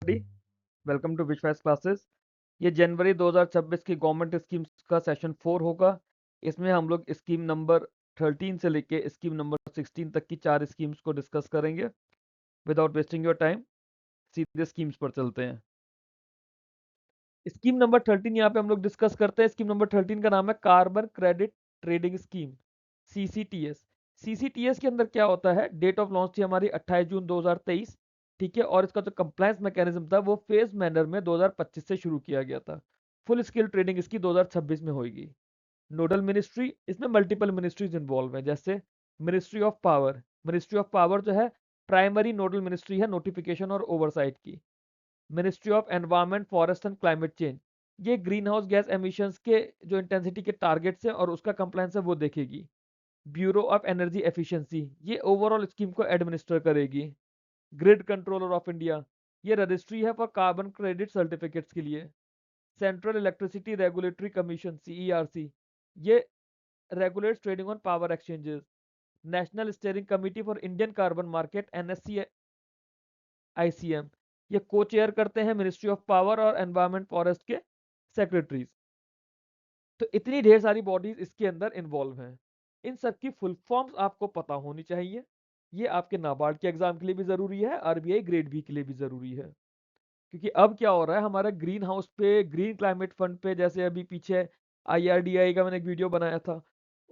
Welcome to विश्वास classes. ये जनवरी 2026 की गवर्नमेंट स्कीम्स का सेशन 4 होगा। इसमें हम लोग स्कीम नंबर 13 से लेके स्कीम नंबर 16 तक की 4 स्कीम्स को डिस्कस करेंगे। विदाउट वेस्टिंग योर टाइम सीधे स्कीम्स पर चलते हैं। स्कीम नंबर 13 यहाँ पे हम लोग डिस्कस करते हैं। स्कीम नंबर 13 का नाम है carbon credit trading scheme, CCTS. CCTS के अंदर क्या होता है, डेट ऑफ लॉन्च थी हमारी 28 जून 2023, ठीक है। और इसका जो कंप्लायंस मैकेनिज्म था वो फेज मैनर में 2025 से शुरू किया गया था। फुल स्केल ट्रेडिंग इसकी 2026 में होगी। नोडल मिनिस्ट्री, इसमें मल्टीपल मिनिस्ट्रीज इन्वॉल्व है, जैसे ministry of power. Ministry of power जो है प्राइमरी नोडल मिनिस्ट्री है नोटिफिकेशन और ओवरसाइट की। Ministry of environment forest and climate change, ये ग्रीन हाउस गैस एमिशंस के जो इंटेंसिटी के टारगेट्स हैं और उसका कंप्लायंस है वो देखेगी। ब्यूरो ऑफ एनर्जी एफिशिएंसी, ये ओवरऑल स्कीम को एडमिनिस्टर करेगी। ग्रिड कंट्रोलर ऑफ इंडिया, ये रजिस्ट्री है फॉर कार्बन क्रेडिट सर्टिफिकेट्स के लिए। Central electricity regulatory commission CERC, ये regulates trading on power exchanges. National steering committee for Indian carbon market NSC ICM, ये co chair करते हैं ministry of power और environment forest के secretaries. तो इतनी ढेर सारी बॉडीज इसके अंदर इन्वॉल्व हैं। इन सब की फुल फॉर्म्स आपको पता होनी चाहिए। ये आपके नाबार्ड के एग्जाम के लिए भी जरूरी है, आरबीआई ग्रेड बी के लिए भी जरूरी है। क्योंकि अब क्या हो रहा है हमारा ग्रीन हाउस पे, ग्रीन क्लाइमेट फंड पे, जैसे अभी पीछे आईआरडीआई का मैंने एक वीडियो बनाया था,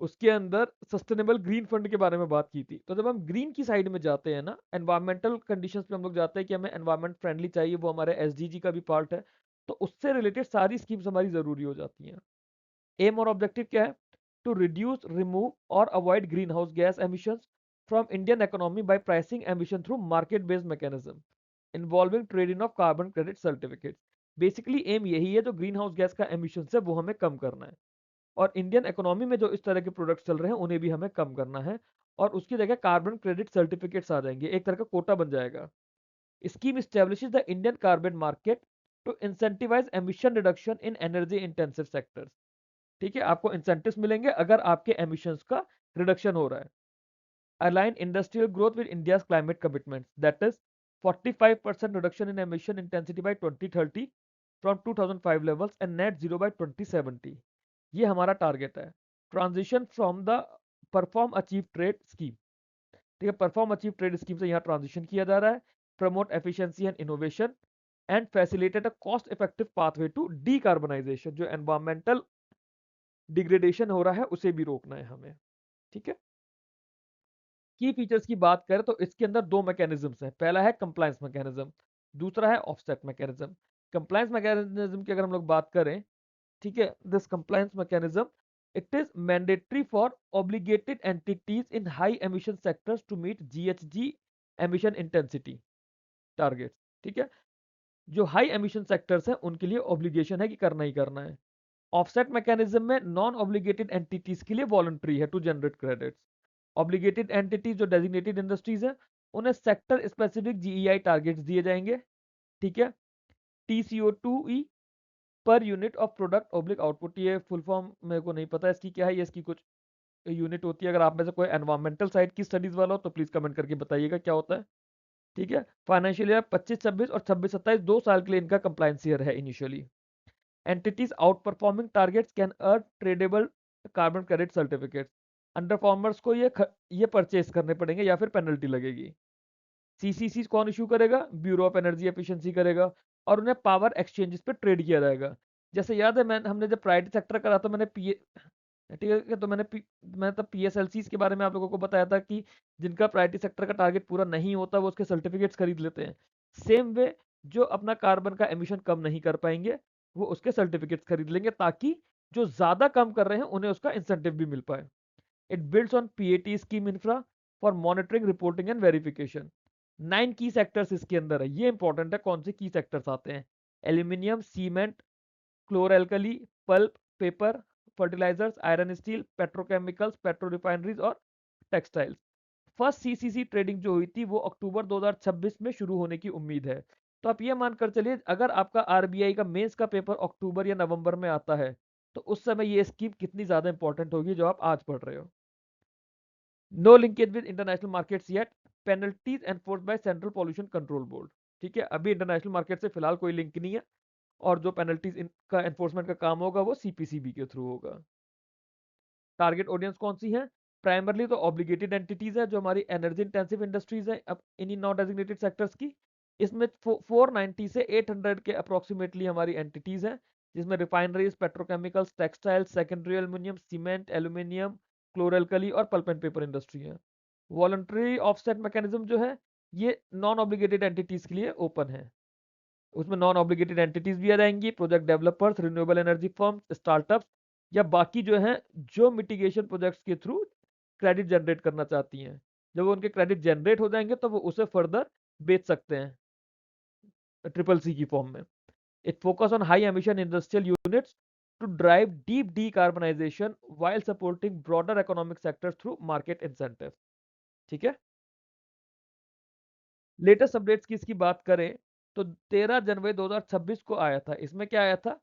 उसके अंदर सस्टेनेबल ग्रीन फंड के बारे में बात की थी। तो जब हम ग्रीन की साइड में जाते हैं ना, एनवायरमेंटल कंडीशंस पे हम लोग जाते हैं कि हमें एनवायरमेंट फ्रेंडली चाहिए, वो हमारे एसडीजी का भी पार्ट है, तो उससे रिलेटेड सारी स्कीम्स हमारी जरूरी हो जाती हैं। एम और ऑब्जेक्टिव क्या है, टू रिड्यूस, रिमूव और avoid green house gas emissions from Indian economy by pricing emission through market based mechanism involving trading of carbon credit certificate. Basically aim यही है, जो ग्रीन हाउस गैस का emission है वो हमें कम करना है, और इंडियन इकोनॉमी में जो इस तरह के प्रोडक्ट्स चल रहे हैं उन्हें भी हमें कम करना है। और उसकी जगह कार्बन क्रेडिट सर्टिफिकेट्स आ जाएंगे, एक तरह का कोटा बन जाएगा। Scheme establishes the Indian carbon market to incentivise emission reduction in energy intensive sectors. ठीक है, आपको इंसेंटिव्स मिलेंगे अगर आपके एमिशंस का रिडक्शन हो रहा है। Align industrial growth with India's climate commitments, that is 45% reduction in emission intensity bye 2030 from 2005 levels and net zero by 2070। ये हमारा टारगेट है। Transition from the perform achieve trade scheme, ठीक है, परफॉर्म अचीव ट्रेड स्कीम से यहाँ transition किया जा रहा है। Promote efficiency and innovation and facilitate a cost effective pathway to decarbonisation, जो एनवायरमेंटल डिग्रेडेशन हो रहा है उसे भी रोकना है हमें। ठीक है, की फीचर्स की बात करें तो इसके अंदर दो मैकेनिज्म्स हैं। पहला है कंप्लायंस मैकेनिज्म, दूसरा है ऑफसेट मैकेनिज्म। कंप्लायंस मैकेनिज्म की अगर हम लोग बात करें, ठीक है, this compliance mechanism, it is mandatory for obligated entities in high emission sectors to meet GHG emission intensity targets. ठीक है, जो हाई एमिशन सेक्टर्स हैं उनके लिए ऑब्लिगेशन है कि करना ही करना है। ऑफसेट मैकेनिज्म में नॉन ऑब्लिगेटेड एंटिटीज के लिए वॉलंटरी है to generate credits. Obligated entities जो डेजिग्नेटेड इंडस्ट्रीज है उन्हें सेक्टर स्पेसिफिक जीईआई टारगेट्स दिए जाएंगे। ठीक है, टीसीओ2ई पर unit of product oblique output, ये फुल फॉर्म मेरे को नहीं पता इसकी क्या है, ये इसकी कुछ यूनिट होती है। अगर आप में से कोई एनवायरमेंटल साइड की स्टडीज वाला हो तो प्लीज कमेंट करके बताइएगा क्या होता है। ठीक है, फाइनेंशियल ईयर 25-26 और 26-27 2 साल के लिए इनका कंप्लायंस ईयर है initially. Entities out performing targets can earn tradable carbon credit certificates. Underperformers को ये परचेस करने पड़ेंगे या फिर पेनल्टी लगेगी। सीसीसी कौन इशू करेगा, ब्यूरो ऑफ एनर्जी एफिशिएंसी करेगा, और उन्हें पावर एक्सचेंजेस पे ट्रेड किया जाएगा। जैसे याद है हमने जब प्रायोरिटी सेक्टर करा तो मैंने ठीक है, तो मैंने तब पीएसएलसी के बारे में आप लोगों को बताया था कि जिनका प्रायोरिटी सेक्टर का टारगेट पूरा नहीं होता वो उसके सर्टिफिकेट्स खरीद लेते हैं। सेम वे, जो अपना कार्बन का एमिशन कम नहीं कर पाएंगे वो उसके सर्टिफिकेट्स खरीद लेंगे, ताकि जो ज्यादा कम कर रहे हैं उन्हें उसका इंसेंटिव भी मिल पाए। It builds on PAT scheme infra for monitoring, reporting and verification. 9 की सेक्टर्स इसके अंदर है, ये इंपॉर्टेंट है कौन से की सेक्टर्स आते हैं। Aluminium, cement, chloralkali, pulp, paper, fertilisers, iron steel, petrochemicals, petro refineries और टेक्सटाइल्स। फर्स्ट सीसीसी ट्रेडिंग जो हुई थी वो अक्टूबर 2026 में शुरू होने की उम्मीद है। तो आप ये मानकर चलिए अगर आपका आरबीआई का मेंस का पेपर अक्टूबर या नवंबर में आता है तो उस समय ये स्कीम कितनी ज्यादा इंपॉर्टेंट होगी जो आप आज पढ़ रहे हो। No linkage with international markets yet, penalties enforced by central pollution control board. ठीक है, अभी इंटरनेशनल मार्केट से फिलहाल कोई लिंक नहीं है, और जो पेनल्टीज इनका एनफोर्समेंट का काम होगा वो सीपीसीबी के थ्रू होगा। टारगेट ऑडियंस कौन सी है? प्राइमरली तो ऑब्लिगेटेड एंटिटीज है, जो हमारी एनर्जी इंटेंसिव इंडस्ट्रीज है अब इन्हीं नॉन डेजिग्नेटेड सेक्टर्स की। इसमें 490 से 800 के अप्रोक्सीमेटली हमारी एंटिटीज हैं, जिसमें refineries, petrochemicals, textiles, secondary aluminium, cement, aluminium, chloralkali और पल्प एंड पेपर इंडस्ट्री है। वॉलंटरी ऑफसेट मैकेनिज्म जो है ये नॉन ऑब्लिगेटेड एंटिटीज के लिए ओपन है। उसमें नॉन ऑब्लिगेटेड एंटिटीज भी आ जाएंगी, project developers, renewable energy firms, startups या बाकी जो हैं जो मिटिगेशन प्रोजेक्ट्स के थ्रू क्रेडिट जनरेट करना चाहती हैं। जब वो उनके क्रेडिट जनरेट हो जाएंगे तो वो उसे फर्दर बेच सकते हैं ट्रिपल सी की फॉर्म में। It focus on high emission industrial units to drive deep decarbonisation while supporting broader economic sector through market incentive. ठीक है, लेटेस्ट अपडेट्स की इसकी बात करें तो 13 जनवरी 2026 को आया था। इसमें क्या आया था,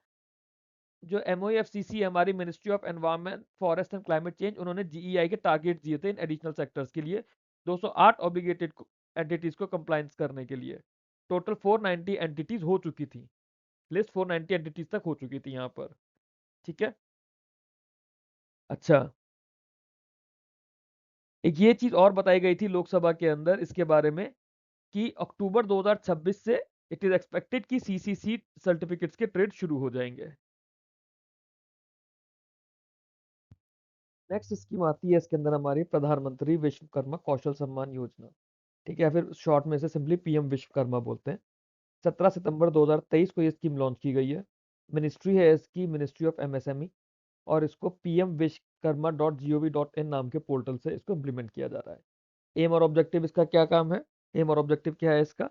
जो MOEFCC हमारी ministry of environment, forest and climate change, उन्होंने GEI के टारगेट दिए थे इन एडिशनल सेक्टर्स के लिए 208 ऑब्लिगेटेड एंटिटीज को कंप्लायंस करने के लिए। टोटल 490 एंटिटीज हो चुकी थी, लिस्ट 490 एंटिटीज तक हो चुकी थी यहाँ पर। ठीक है, अच्छा, एक ये चीज और बताई गई थी लोकसभा के अंदर इसके बारे में कि अक्टूबर 2026 से इट इज एक्सपेक्टेड कि CCC सर्टिफिकेट्स के ट्रेड शुरू हो जाएंगे। नेक्स्ट स्कीम आती है इसके अंदर हमारी प्रधानमंत्री विश्वकर्मा कौशल सम्मान योजना। ठीक है, फिर शॉर्ट में से सिंपली PM विश्वकर्मा बोलते हैं। 17 सितंबर 2023 को ये स्कीम लॉन्च की गई है। मिनिस्ट्री है इसकी मिनिस्ट्री ऑफ MSME, और इसको pmvishkarma.gov.in नाम के पोर्टल से इसको इम्प्लीमेंट किया जा रहा है। एम और ऑब्जेक्टिव इसका क्या काम है? एम और ऑब्जेक्टिव क्या है इसका?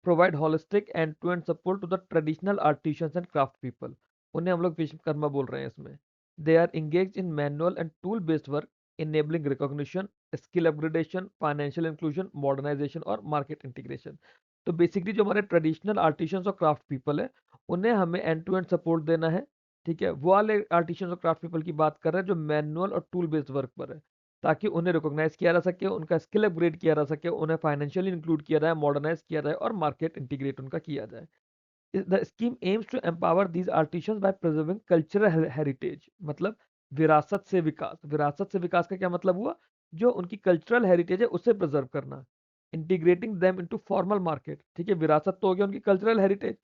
Provide holistic end to end support to the traditional artisans and craft people. उन्हें हम लोग विश्वकर्मा बोल रहे हैं इसमें। They are engage in manual and tool based work, enabling recognition, skill upgradation, financial inclusion, modernisation और मार्केट इंटीग्रेशन। तो basically जो हमारे ट्रेडिशनल आर्टिशंस और क्राफ्ट पीपल है उन्हें हमें एंड टू एंड सपोर्ट देना है। ठीक है, वो वाले आर्टिशंस और क्राफ्ट पीपल की बात कर रहे हैं जो मैनुअल और टूल बेस्ड वर्क पर है, ताकि उन्हें रिकॉग्नाइज किया जा सके, उनका स्किल अपग्रेड किया जा सके, उन्हें फाइनेंशियली इंक्लूड किया जाए, मॉडर्नाइज किया जाए और मार्केट इंटीग्रेट उनका किया जाए। The scheme aims to empower these artisans by preserving cultural heritage, मतलब विरासत से विकास। विरासत से विकास का क्या मतलब हुआ? जो उनकी कल्चरल हेरिटेज है उसे प्रिजर्व करना। Integrating them into formal market. ठीक है, विरासत तो हो गया उनकी कल्चरल हेरिटेज,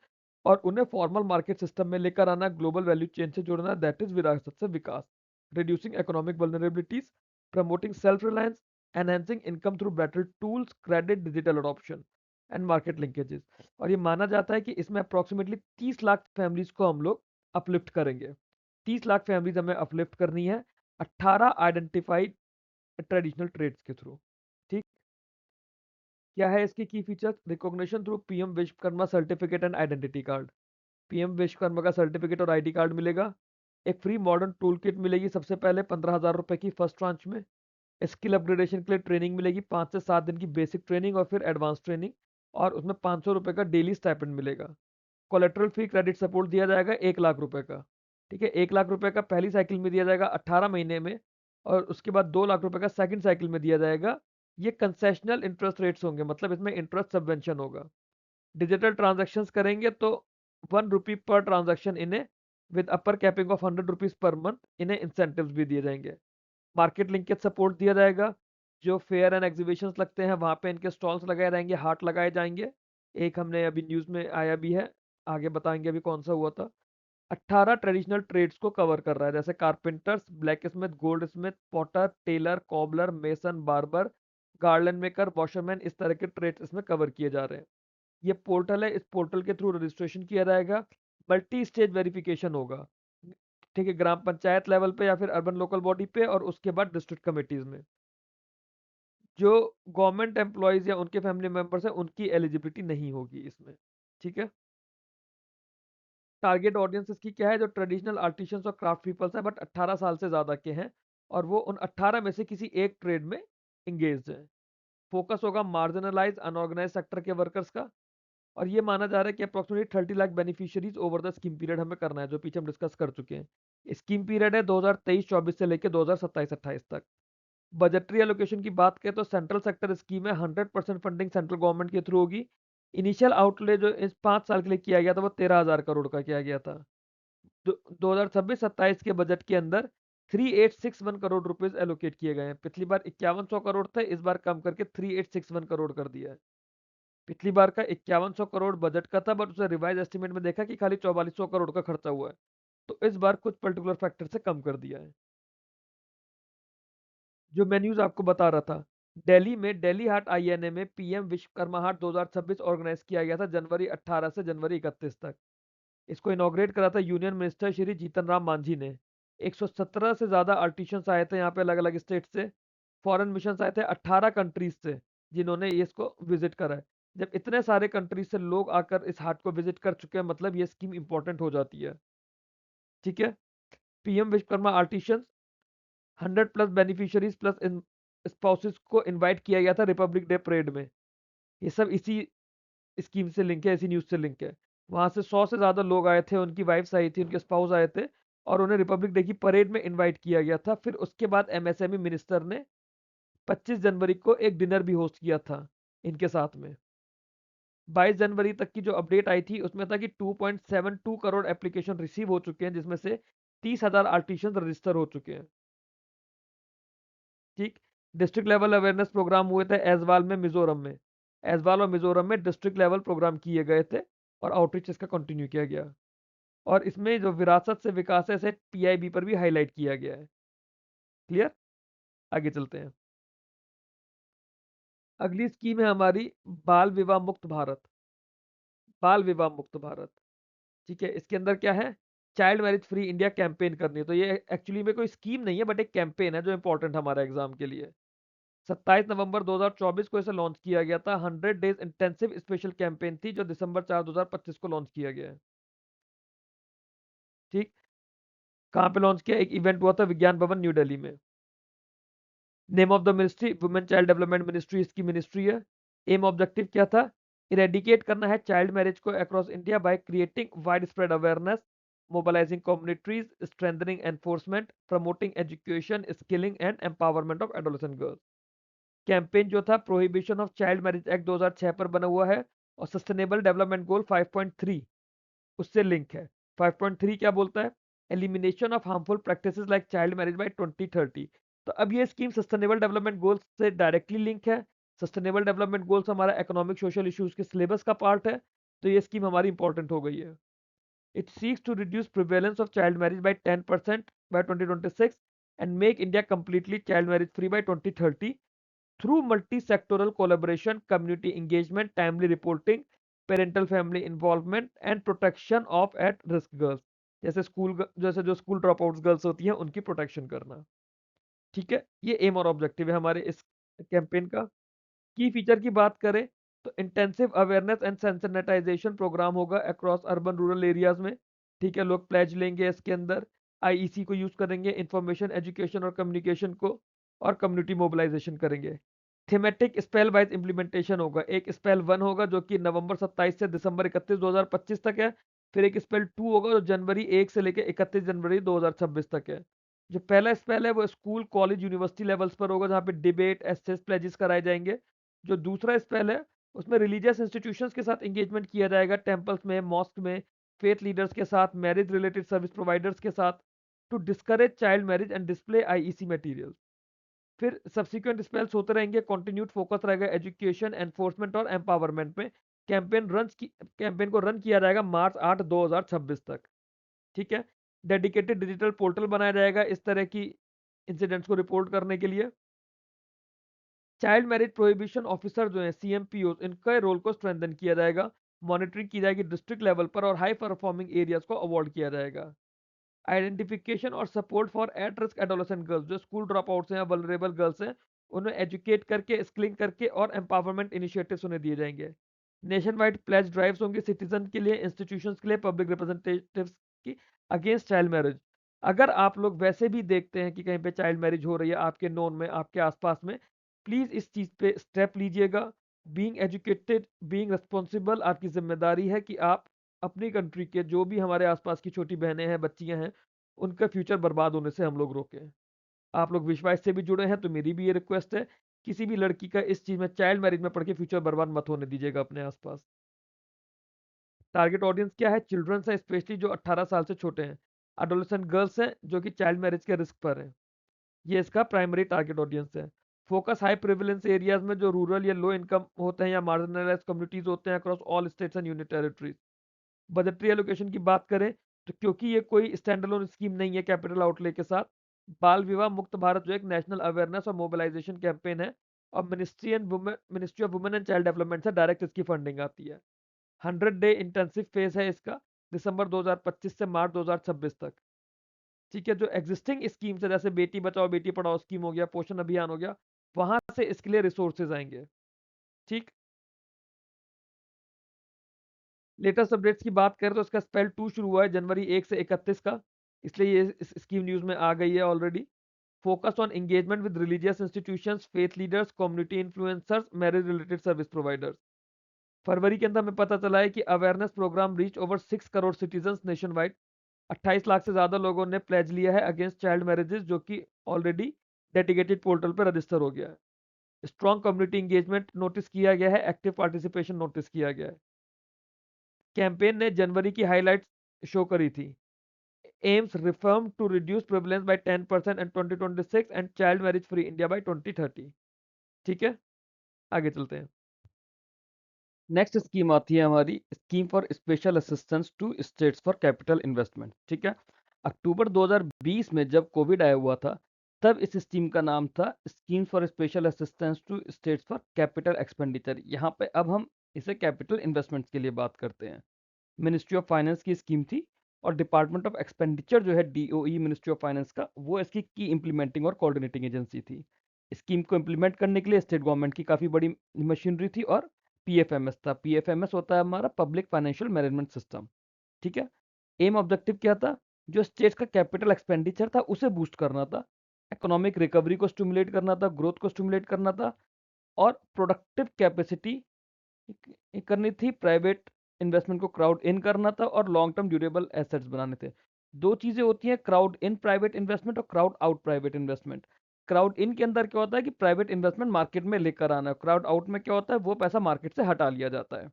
और उन्हें फॉर्मल मार्केट सिस्टम में लेकर आना, ग्लोबल वैल्यू चेन से जोड़ना, दैट इज विरासत से विकास। Reducing economic vulnerabilities, promoting self reliance, enhancing income through better tools, credit, digital adoption and market linkages. और ये माना जाता है कि इसमें अप्रोक्सीमेटली 30 लाख फैमिलीज को हम लोग अपलिफ्ट करेंगे। 30 लाख फैमिलीज हमें अपलिफ्ट करनी है 18 आइडेंटिफाइड ट्रेडिशनल ट्रेड्स के थ्रू। ठीक, क्या है इसके की features? Recognition through PM Vishwakarma certificate and identity card. PM Vishwakarma का सर्टिफिकेट और ID कार्ड मिलेगा। एक फ्री मॉडर्न टूल किट मिलेगी सबसे पहले 15,000 रुपए की फर्स्ट ट्रांच में। स्किल अपग्रेडेशन के लिए ट्रेनिंग मिलेगी, 5 से 7 दिन की बेसिक ट्रेनिंग और फिर एडवांस ट्रेनिंग, और उसमें 500 रुपए का डेली स्टाइपेंड मिलेगा। कोलेट्रल फ्री क्रेडिट सपोर्ट दिया जाएगा 1 लाख रुपए का। ठीक है, 1 लाख रुपए का पहली साइकिल में दिया जाएगा 18 महीने में, और उसके बाद 2 लाख रुपए का सेकंड साइकिल में दिया जाएगा। ये कंसेशनल इंटरेस्ट रेट्स होंगे, मतलब इसमें इंटरेस्ट सबवेंशन होगा। डिजिटल ट्रांजेक्शन्स करेंगे तो 1 रुपी पर ट्रांजेक्शन इन्हें, with upper capping of 100 rupees per month, इन्हें इंसेंटिव्स भी दिए जाएंगे। मार्केट लिंकेज सपोर्ट दिया जाएगा। जो फेयर एंड एग्जीबिशंस लगते हैं वहां पे इनके स्टॉल्स लगाए जाएंगे, हाट लगाए जाएंगे। एक हमने अभी न्यूज में आया भी है, आगे बताएंगे अभी कौन सा हुआ था। 18 ट्रेडिशनल ट्रेड्स को कवर कर रहा है, जैसे carpenters, black smith, gold smith, potter, tailor, cobbler, mason, barber, garland maker, washerman, इस तरह के ट्रेड्स इसमें कवर किए जा रहे हैं। ये पोर्टल है, इस पोर्टल के थ्रू रजिस्ट्रेशन किया जाएगा। मल्टी स्टेज वेरिफिकेशन होगा। ठीक है, ग्राम पंचायत लेवल पे या फिर अर्बन लोकल बॉडी पे, और उसके बाद डिस्ट्रिक्ट कमिटीज में। जो गवर्नमेंट एम्प्लॉयज या उनके फैमिली मेंबर्स हैं उनकी एलिजिबिलिटी नहीं होगी इसमें। ठीक है, टारगेट ऑडियंस इसकी क्या है? जो ट्रेडिशनल आर्टिशंस और क्राफ्ट पीपल्स हैं बट 18 साल से ज़्यादा के हैं, और वो उन 18 में से किसी एक ट्रेड में इंगेज हैं। फोकस होगा मार्जिनलाइज अनऑर्गेनाइज सेक्टर के वर्कर्स का। और ये माना जा रहा है कि approximately 30 lakh beneficiaries over the scheme period हमें करना है, जो पीछे हम डिस्कस कर चुके हैं। स्कीम पीरियड है 2023-24 से लेकर 2027-28 तक। बजटरी एलोकेशन की बात करें तो सेंट्रल सेक्टर स्कीम है, 100% फंडिंग सेंट्रल गवर्नमेंट के थ्रू होगी। इनिशियल आउटले जो इस 5 साल के लिए किया गया था वो 13,000 करोड़ का किया गया था। 2026-27 के बजट के अंदर 3861 करोड़ रुपीज एलोकेट किए गए हैं। पिछली बार 5100 करोड़ थे, इस बार कम करके 3861 करोड़ कर दिया है। पिछली बार का 5100 करोड़ बजट का था, बट उसे रिवाइज एस्टिमेट में देखा कि खाली 4400 करोड़ का खर्चा हुआ है, तो इस बार कुछ पर्टिकुलर फैक्टर से कम कर दिया है। जो मैं न्यूज आपको बता रहा था, दिल्ली में दिल्ली हाट आईएनए में पीएम विश्वकर्मा हाट 2026 ऑर्गेनाइज किया गया था जनवरी 18 से जनवरी 31 तक। इसको इनॉग्रेट करा था यूनियन मिनिस्टर श्री जीतन राम मांझी ने। 117 से ज्यादा आर्टिशंस आए थे यहाँ पे अलग अलग स्टेट से। फॉरेन मिशन आए थे 18 कंट्रीज से, जिन्होंने इसको विजिट करा है। जब इतने सारे कंट्रीज से लोग आकर इस हाट को विजिट कर चुके हैं, मतलब ये स्कीम इंपॉर्टेंट हो जाती है। ठीक है। PM Vishwakarma artisan 100+ beneficiaries plus spouses को इनवाइट किया गया था रिपब्लिक डे परेड में। ये सब इसी स्कीम से लिंक है, इसी न्यूज से लिंक है। वहां से 100 से ज्यादा लोग आए थे, उनकी वाइफ्स आई थी, उनके स्पाउस आए थे, और उन्हें रिपब्लिक डे की परेड में इनवाइट किया गया था। फिर उसके बाद एमएसएमई मिनिस्टर ने 25 जनवरी को एक डिनर भी होस्ट किया था इनके साथ में। 22 जनवरी तक की जो अपडेट आई थी उसमें था कि 2.72 करोड़ एप्लीकेशन रिसीव हो चुके हैं, जिसमें से 30,000 आर्टिशन रजिस्टर हो चुके हैं। ठीक। डिस्ट्रिक्ट लेवल अवेयरनेस प्रोग्राम हुए थे एजवाल में, मिजोरम में। एजवाल और मिजोरम में डिस्ट्रिक्ट लेवल प्रोग्राम किए गए थे, और आउटरीच इसका कंटिन्यू किया गया। और इसमें जो विरासत से विकास है, इसे पीआईबी पर भी हाईलाइट किया गया है। क्लियर। आगे चलते हैं। अगली स्कीम है हमारी बाल विवाह मुक्त भारत। बाल विवाह मुक्त भारत। ठीक है। इसके अंदर क्या है, child marriage free India campaign करनी है। तो ये एक्चुअली में कोई स्कीम नहीं है, बट एक कैंपेन है जो इंपॉर्टेंट हमारा एग्जाम के लिए। 27 नवंबर 2024 को इसे लॉन्च किया गया था। 100 डेज इंटेंसिव स्पेशल कैंपेन थी, जो दिसंबर 4 2025 को लॉन्च किया गया है। ठीक। कहाँ पे लॉन्च किया, एक इवेंट हुआ था विज्ञान भवन न्यू दिल्ली में। Name of the ministry women child development ministry इसकी मिनिस्ट्री है। एम ऑब्जेक्टिव क्या था, इरेडिकेट करना है चाइल्ड मैरिज को across India by creating wide spread awareness, mobilising communities, strengthening enforcement, promoting education, skilling and empowerment of adolescent girls. Campaign जो था prohibition of child marriage act 2006 पर बना हुआ है, और सस्टेनेबल डेवलपमेंट गोल 5.3 उससे लिंक है। 5.3 क्या बोलता है, elimination of harmful practices like child marriage by 2030। तो अब ये स्कीम सस्टेनेबल डेवलपमेंट गोल्स से डायरेक्टली लिंक है। सस्टेनेबल डेवलपमेंट गोल्स हमारा इकोनॉमिक सोशल इश्यूज के सिलेबस का पार्ट है, तो ये स्कीम हमारी इंपॉर्टेंट हो गई है। It seeks to reduce prevalence of child marriage by 10% by 2026 and make India completely child marriage free by 2030 through multi-sectoral collaboration, community engagement, timely reporting, parental family involvement and protection of at risk girls। जैसे जो school drop out girls होती हैं उनकी protection करना। ठीक है। ये M और ऑब्जेक्टिव है हमारे इस कैंपेन का। की फीचर की बात करें तो intensive awareness and sensitisation programme होगा अक्रॉस अर्बन रूरल एरियाज में। ठीक है। लोग प्लेज लेंगे इसके अंदर, आईईसी को यूज करेंगे, इंफॉर्मेशन एजुकेशन और कम्युनिकेशन को, और कम्युनिटी मोबिलाइजेशन करेंगे। थीमेटिक स्पेल वाइज इंप्लीमेंटेशन होगा। एक स्पेल 1 होगा जो कि नवंबर 27 से दिसंबर 31 2025 तक है। फिर एक स्पेल 2 होगा जो जनवरी 1 से लेकर 31 जनवरी 2026 तक है। जो पहला स्पेल है वो स्कूल कॉलेज यूनिवर्सिटी लेवल्स पर होगा, जहाँ पे डिबेट एसेस प्लेजेस कराए जाएंगे। जो दूसरा स्पेल है उसमें रिलीजियस इंस्टीट्यूशंस के साथ इंगेजमेंट किया जाएगा, टेम्पल्स में, मॉस्क में, फेथ लीडर्स के साथ, मैरिज रिलेटेड सर्विस प्रोवाइडर्स के साथ, to discourage child marriage and display IEC material. फिर सब्सिक्वेंट स्पेल्स होते रहेंगे, कंटिन्यूड फोकस रहेगा एजुकेशन, एनफोर्समेंट और एम्पावरमेंट में। कैंपेन को रन किया जाएगा मार्च 8 2026 तक। ठीक है। डेडिकेटेड डिजिटल पोर्टल बनाया जाएगा इस तरह की इंसिडेंट्स को रिपोर्ट करने के लिए। चाइल्ड मैरिज प्रोहिबिशन ऑफिसर जो है सीएमपीओ, इनके रोल को स्ट्रेंथन किया जाएगा। मॉनिटरिंग की जाएगी डिस्ट्रिक्ट लेवल पर, और हाई परफॉर्मिंग एरियाज को अवॉर्ड किया जाएगा। आइडेंटिफिकेशन और support for at risk adolescent girls, जो स्कूल ड्रॉप आउट्स हैं, वल्नरेबल गर्ल्स हैं, उन्हें एजुकेट करके, स्किलिंग करके, और एम्पावरमेंट इनिशिएटिव्स उन्हें दिए जाएंगे। नेशन वाइड प्लेज ड्राइव्स होंगी सिटीजन के लिए, इंस्टीट्यूशंस के लिए, पब्लिक रिप्रेजेंटेटिव्स की अगेंस्ट चाइल्ड मैरिज। अगर आप लोग वैसे भी देखते हैं कि कहीं पे चाइल्ड मैरिज हो रही है आपके नोन में, आपके आसपास में, प्लीज इस चीज पे स्टेप लीजिएगा। बीइंग एजुकेटेड, बीइंग रिस्पॉन्सिबल आपकी जिम्मेदारी है कि आप अपनी कंट्री के जो भी हमारे आसपास की छोटी बहनें हैं, बच्चियां हैं, उनका फ्यूचर बर्बाद होने से हम लोग रोकें। आप लोग विश्वास से भी जुड़े हैं, तो मेरी भी ये रिक्वेस्ट है, किसी भी लड़की का इस चीज में, चाइल्ड मैरिज में पढ़ के फ्यूचर बर्बाद मत होने दीजिएगा अपने आसपास। टारगेट ऑडियंस क्या है? चिल्ड्रंस है, स्पेशली जो 18 साल से छोटे हैं। एडोलेसेंट गर्ल्स हैं जो कि चाइल्ड मैरिज के रिस्क पर हैं। ये इसका प्राइमरी टारगेट ऑडियंस है। फोकस हाई प्रेवलेंस एरियाज में जो रूरल या लो इनकम होते हैं या मार्जिनलाइज कम्युनिटीज होते हैं across all states and union territories. Budgetary allocation की बात करें तो क्योंकि ये कोई स्टैंडअलोन स्कीम नहीं है कैपिटल आउटले के साथ, बाल विवाह मुक्त भारत जो एक नेशनल अवेयरनेस और मोबिलाइजेशन कैंपेन है और ministry of women and child development से डायरेक्ट इसकी फंडिंग आती है। 100 डे इंटेंसिव फेज है इसका, दिसंबर 2025 से मार्च 2026 तक। ठीक है, जो एग्जिस्टिंग स्कीम्स है जैसे बेटी बचाओ बेटी पढ़ाओ स्कीम हो गया, पोषण अभियान हो गया, वहां से इसके लिए रिसोर्सेज आएंगे। ठीक। लेटेस्ट अपडेट्स की बात करें तो इसका स्पेल 2 शुरू हुआ है जनवरी 1 से 31 का, इसलिए ये इस स्कीम न्यूज में आ गई है already. Focus on engagement with religious institutions, faith leaders, community influencers, marriage related service providers. फरवरी के अंदर हमें पता चला है कि awareness programme reach over 6 crore citizen nationwide. 28 lakh से ज्यादा लोगों ने प्लेज लिया है अगेंस्ट चाइल्ड मैरिजेस, जो कि ऑलरेडी डेडिकेटेड पोर्टल पर रजिस्टर हो गया है। स्ट्रॉन्ग कम्युनिटी इंगेजमेंट नोटिस किया गया है, एक्टिव पार्टिसिपेशन नोटिस किया गया है। कैंपेन ने जनवरी की हाइलाइट्स शो करी थी। Aims reform to reduce prevalence by 10% and 2026 and child marriage free India by 2030। ठीक है, आगे चलते हैं। नेक्स्ट स्कीम आती है हमारी scheme for special assistance to states for capital investment. ठीक है, अक्टूबर 2020 में जब कोविड आया हुआ था तब इस स्कीम का नाम था scheme for special assistance to states for capital expenditure. यहाँ पे अब हम इसे कैपिटल इन्वेस्टमेंट्स के लिए बात करते हैं। मिनिस्ट्री ऑफ फाइनेंस की स्कीम थी और डिपार्टमेंट ऑफ एक्सपेंडिचर जो है डीओई मिनिस्ट्री ऑफ फाइनेंस का, वो इसकी की इंप्लीमेंटिंग और कोऑर्डिनेटिंग एजेंसी थी। स्कीम को इंप्लीमेंट करने के लिए स्टेट गवर्नमेंट की काफ़ी बड़ी मशीनरी थी और पीएफएमएस था। पीएफएमएस होता है हमारा पब्लिक फाइनेंशियल मैनेजमेंट सिस्टम। ठीक है, एम ऑब्जेक्टिव क्या था? जो स्टेट्स का कैपिटल एक्सपेंडिचर था उसे बूस्ट करना था, इकोनॉमिक रिकवरी को स्टिमुलेट करना था, ग्रोथ को स्टिमुलेट करना था और प्रोडक्टिव कैपेसिटी करनी थी, प्राइवेट इन्वेस्टमेंट को क्राउड इन करना था और लॉन्ग टर्म ड्यूरेबल एसेट्स बनाने थे। दो चीजें होती हैं, क्राउड इन प्राइवेट इन्वेस्टमेंट और crowd out private investment. Crowd in के अंदर क्या होता है कि प्राइवेट इन्वेस्टमेंट मार्केट में लेकर आना है, क्राउड आउट में क्या होता है वो पैसा मार्केट से हटा लिया जाता है।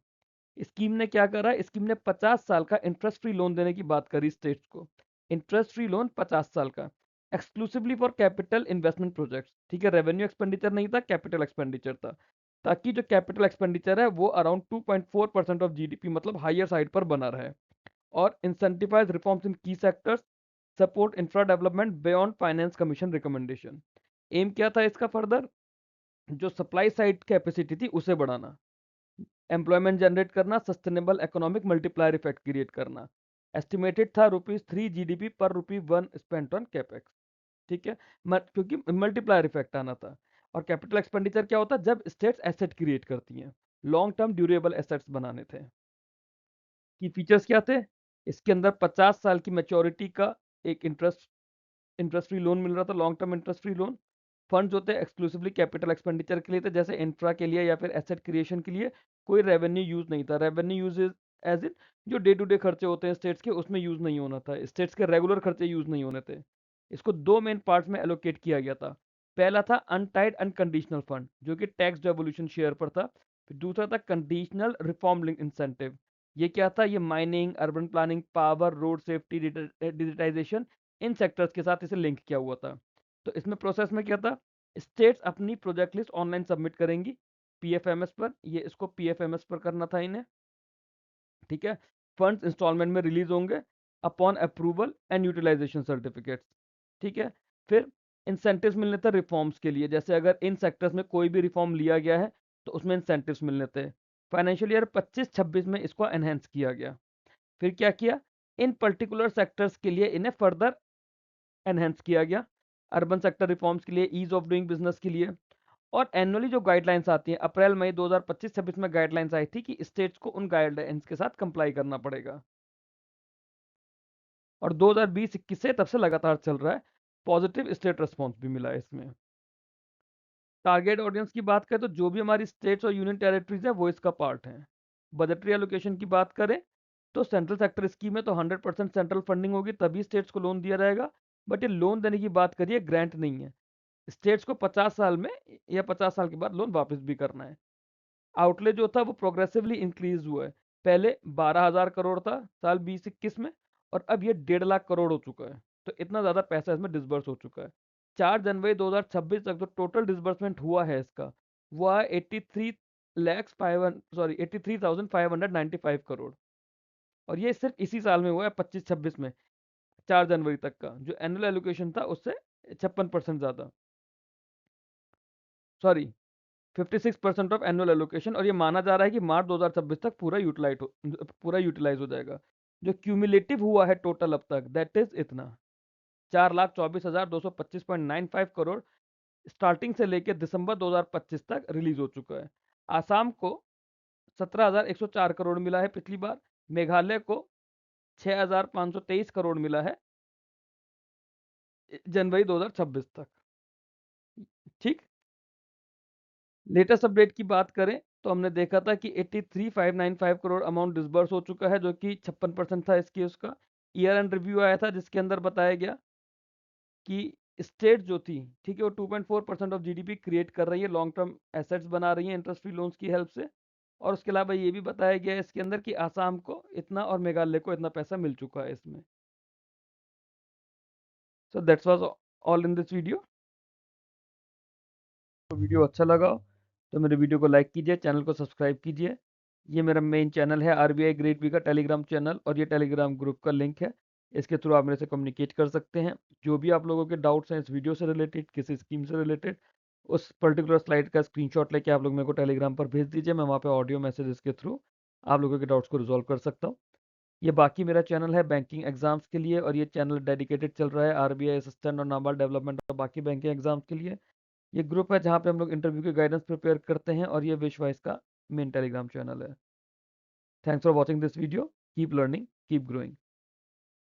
स्कीम ने क्या करा? स्कीम ने 50 साल का इंटरेस्ट फ्री लोन देने की बात करी स्टेट्स को। इंटरेस्ट फ्री लोन 50 साल का, exclusively for capital investment projects. ठीक है, रेवेन्यू एक्सपेंडिचर नहीं था, कैपिटल एक्सपेंडिचर था, ताकि जो कैपिटल एक्सपेंडिचर है वो अराउंड 2.4% ऑफ जीडीपी मतलब हायर साइड पर बना रहे। और incentivise reforms in key sectors, support infra development beyond finance commission recommendation. Aim क्या था इसका? फर्दर जो सप्लाई साइड कैपेसिटी थी उसे बढ़ाना, एम्प्लॉयमेंट जनरेट करना, sustainable economic multiplier effect create करना। एस्टिमेटेड था ₹3 जीडीपी पर ₹1 स्पेंट ऑन कैपेक्स। ठीक है, क्योंकि मल्टीप्लायर इफेक्ट आना था। और कैपिटल एक्सपेंडिचर क्या होता है? जब स्टेट्स एसेट क्रिएट करती हैं, लॉन्ग टर्म ड्यूरेबल एसेट्स बनाने थे। की फीचर्स क्या थे? इसके अंदर 50 साल की मैच्योरिटी का एक इंटरेस्ट फ्री लोन मिल रहा था, long term interest free loan. Funds होते हैं एक्सक्लूसिवली कैपिटल एक्सपेंडिचर के लिए थे, जैसे इंफ्रा के लिए या फिर एसेट क्रिएशन के लिए। कोई रेवेन्यू यूज नहीं था, रेवेन्यू यूज एज इन जो डे टू डे खर्चे होते हैं स्टेट्स के उसमें यूज नहीं होना था, स्टेट्स के रेगुलर खर्चे यूज नहीं होने थे। इसको दो मेन पार्ट्स में एलोकेट किया गया था। पहला था अनटाइड अनकंडीशनल फंड जो कि टैक्स डेवोल्यूशन शेयर पर था। फिर दूसरा था कंडीशनल रिफॉर्म लिंक इंसेंटिव। ये क्या था? ये mining, urban planning, power, road safety, digitisation, इन सेक्टर्स के साथ इसे लिंक किया हुआ था। तो इसमें प्रोसेस में क्या था? स्टेट्स अपनी प्रोजेक्ट लिस्ट ऑनलाइन सबमिट करेंगी पीएफएमएस पर, ये इसको पीएफएमएस पर करना था इन्हें। ठीक है, फंड्स इंस्टॉलमेंट में रिलीज होंगे upon approval and utilisation certificates. ठीक है, फिर इंसेंटिव्स मिलने थे रिफॉर्म्स के लिए, जैसे अगर इन सेक्टर्स में कोई भी रिफॉर्म लिया गया है तो उसमें इंसेंटिव्स मिलने थे। फाइनेंशियल ईयर 25-26 में इसको एनहेंस किया गया। फिर क्या किया? इन पर्टिकुलर सेक्टर्स के लिए इन्हें फर्दर एनहेंस किया गया। अर्बन सेक्टर रिफॉर्म्स के लिए, ईज ऑफ डूइंग बिजनेस के लिए। और एनुअली जो गाइडलाइंस आती हैं, अप्रैल मई 2025-26 में गाइडलाइंस आई थी कि स्टेट्स को उन गाइडलाइंस के साथ कंप्लाई करना पड़ेगा। और 2020-21 से तब से लगातार चल रहा है, पॉजिटिव स्टेट रिस्पॉन्स भी मिला है इसमें। टारगेट ऑडियंस की बात करें तो जो भी हमारी स्टेट्स और यूनियन टेरिटरीज है वो इसका पार्ट है। बजटरी एलोकेशन की बात करें तो सेंट्रल सेक्टर स्कीम है तो 100% सेंट्रल फंडिंग होगी तभी स्टेट्स को लोन दिया जाएगा। बट ये लोन देने की बात करिए, ग्रांट नहीं है। स्टेट्स को 50 साल में या 50 साल के बाद लोन वापस भी करना है। आउटले जो था वो प्रोग्रेसिवली इंक्रीज हुआ है। पहले 12,000 करोड़ था साल 2021 में, और अब ये 1.5 लाख करोड़ हो चुका है। तो इतना ज़्यादा पैसा इसमें डिसबर्स हो चुका है। 4 जनवरी 2026 तक जो टोटल डिसबर्समेंट हुआ है इसका, वो है 83,595 करोड़। और ये सिर्फ इसी साल में हुआ है 25-26 में, 4 जनवरी तक का जो एनुअल एलोकेशन था उससे 56% ज़्यादा, सॉरी 56% ऑफ एनुअल एलोकेशन। और ये माना जा रहा है कि मार्च 2026 तक पूरा यूटिलाइज हो जाएगा। जो क्यूमुलेटिव हुआ है टोटल अब तक, दैट इज इतना 4,24,225.95 करोड़ स्टार्टिंग से लेकर दिसंबर 2025 तक रिलीज हो चुका है। आसाम को 17,104 करोड़ मिला है पिछली बार, मेघालय को 6,523 करोड़ मिला है जनवरी 2026 तक। ठीक, लेटेस्ट अपडेट की बात करें तो हमने देखा था कि 83,595 करोड़ अमाउंट डिसबर्स हो चुका है, जो कि 56% था इसकी उसका। ईयर एंड रिव्यू आया था जिसके अंदर बताया गया कि स्टेट जो थी, ठीक है, वो 2.4% ऑफ जीडीपी क्रिएट कर रही है, लॉन्ग टर्म एसेट्स बना रही है इंटरेस्ट फ्री लोन्स की हेल्प से। और उसके अलावा ये भी बताया गया है इसके अंदर कि आसाम को इतना और मेघालय को इतना पैसा मिल चुका है इसमें। So that's was all in this video. तो वीडियो अच्छा लगा हो तो मेरे वीडियो को लाइक कीजिए, चैनल को सब्सक्राइब कीजिए। ये मेरा मेन चैनल है आरबीआई ग्रेड बी का टेलीग्राम चैनल, और ये टेलीग्राम ग्रुप का लिंक है। इसके थ्रू आप मेरे से कम्युनिकेट कर सकते हैं। जो भी आप लोगों के डाउट्स हैं इस वीडियो से रिलेटेड, किसी स्कीम से रिलेटेड, उस पर्टिकुलर स्लाइड का स्क्रीनशॉट लेके आप लोग मेरे को टेलीग्राम पर भेज दीजिए। मैं वहाँ पे ऑडियो मैसेजेस के थ्रू आप लोगों के डाउट्स को रिजॉल्व कर सकता हूँ। ये बाकी मेरा चैनल है बैंकिंग एग्जाम्स के लिए, और ये चैनल डेडिकेटेड चल रहा है आरबीआई असिस्टेंट और नाबार्ड डेवलपमेंट और बाकी बैंकिंग एग्जाम्स के लिए। ये ग्रुप है जहाँ पे हम लोग इंटरव्यू की गाइडेंस प्रिपेयर करते हैं, और ये विश्वास का मेन टेलीग्राम चैनल है। Thanks for watching this video. Keep learning, keep growing.